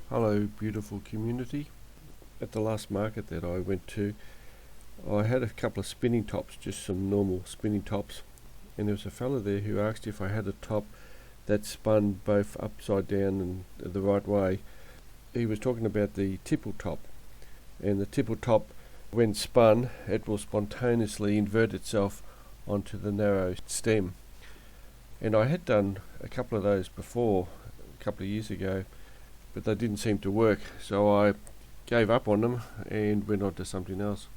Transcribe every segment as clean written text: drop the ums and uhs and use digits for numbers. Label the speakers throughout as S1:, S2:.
S1: Hello, beautiful community. At the last market that I went to, I had a couple of spinning tops, just some normal spinning tops, and there was a fella there who asked if I had a top that spun both upside down and the right way. He was talking about the tipple top, and the tipple top, when spun, it will spontaneously invert itself onto the narrow stem. And I had done a couple of those before, a couple of years ago, but they didn't seem to work, so I gave up on them and went on to something else.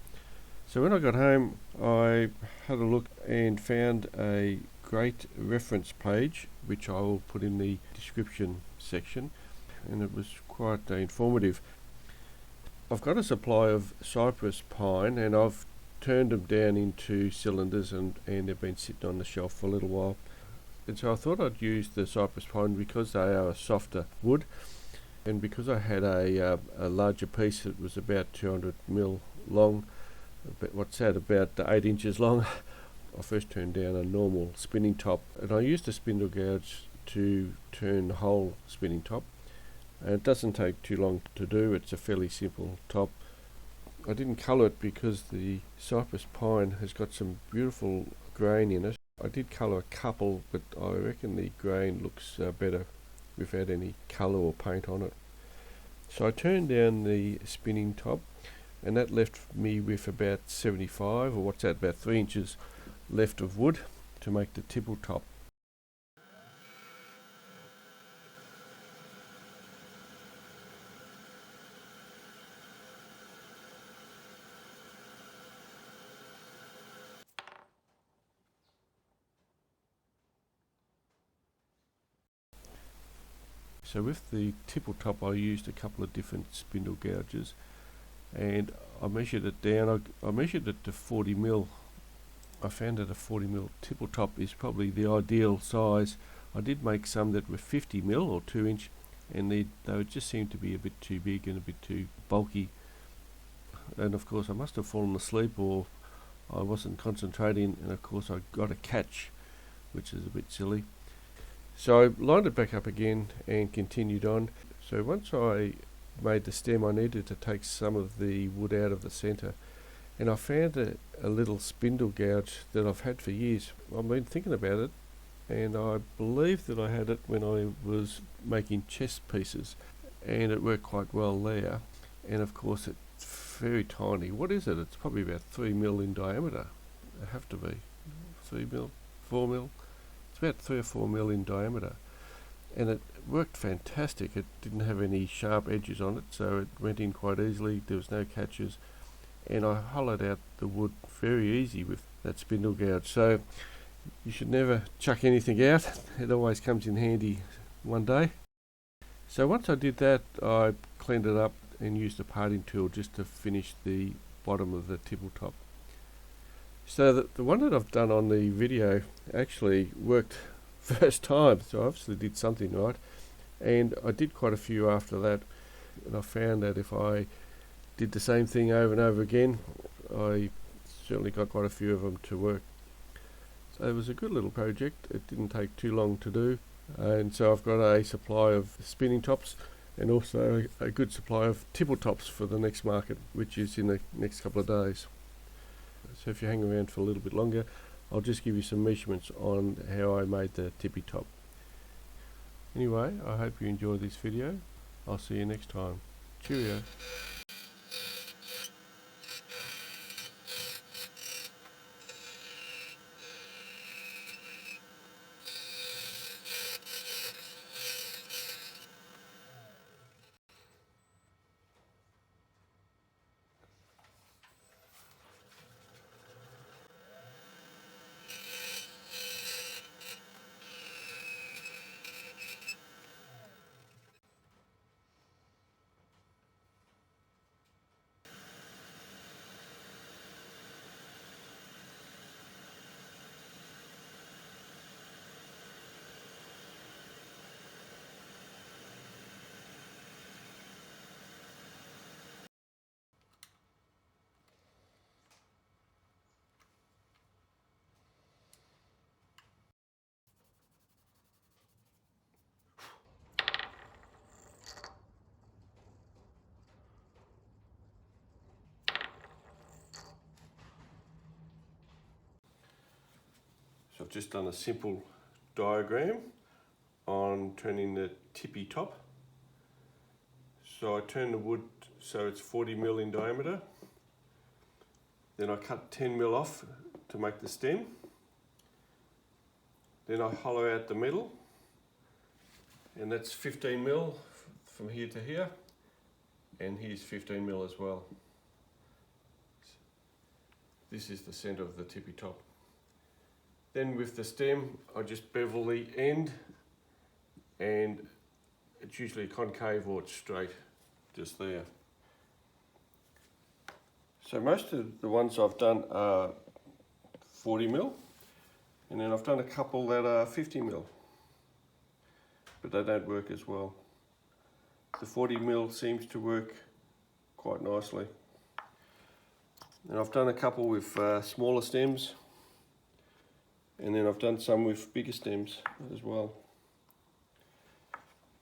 S1: So when I got home, I had a look and found a great reference page, which I will put in the description section, and it was quite informative. I've got a supply of cypress pine, and I've turned them down into cylinders, and they've been sitting on the shelf for a little while. And so I thought I'd use the cypress pine because they are a softer wood, and because I had a larger piece that was about 200mm long, about 8 inches long, I first turned down a normal spinning top, and I used a spindle gouge to turn the whole spinning top, and it doesn't take too long to do. It's a fairly simple top. I didn't colour it because the cypress pine has got some beautiful grain in it. I did colour a couple, but I reckon the grain looks better without any colour or paint on it. So I turned down the spinning top, and that left me with about 75, or what's that, about 3 inches left of wood to make the tipple top. So with the tipple top, I used a couple of different spindle gouges, and I measured it down. I measured it to 40mm. I found that a 40mm tipple top is probably the ideal size. I did make some that were 50mm or 2 inch, and they would just seem to be a bit too big and a bit too bulky. And of course I must have fallen asleep, or I wasn't concentrating, and of course I got a catch, which is a bit silly. So I lined it back up again and continued on. So once I made the stem, I needed to take some of the wood out of the centre, and I found a little spindle gouge that I've had for years. I've been thinking about it, and I believe that I had it when I was making chess pieces, and it worked quite well there. And of course it's very tiny. What is it? It's probably about 3mm in diameter. It have to be 3mm, 4mm. It's about 3 or 4mm in diameter, and it worked fantastic. It didn't have any sharp edges on it, so it went in quite easily. There was no catches, and I hollowed out the wood very easy with that spindle gouge. So you should never chuck anything out. It always comes in handy one day. So once I did that, I cleaned it up and used a parting tool just to finish the bottom of the tipple top. So the one that I've done on the video actually worked first time, so I obviously did something right, and I did quite a few after that, and I found that if I did the same thing over and over again, I certainly got quite a few of them to work. So it was a good little project. It didn't take too long to do, and so I've got a supply of spinning tops and also a good supply of tipple tops for the next market, which is in the next couple of days. So if you hang around for a little bit longer, I'll just give you some measurements on how I made the tippy top. Anyway, I hope you enjoyed this video. I'll see you next time. Cheerio. just done a simple diagram on turning the tippy top. So I turn the wood so it's 40 mil in diameter. Then I cut 10 mil off to make the stem. Then I hollow out the middle, and that's 15 mil from here to here, and here's 15 mil as well. This is the center of the tippy top. Then with the stem, I just bevel the end, and it's usually concave or it's straight, just there. So most of the ones I've done are 40 mil, and then I've done a couple that are 50 mil, but they don't work as well. The 40 mil seems to work quite nicely. And I've done a couple with smaller stems, and then I've done some with bigger stems as well.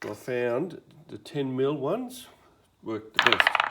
S1: I found the 10 mil ones work the best.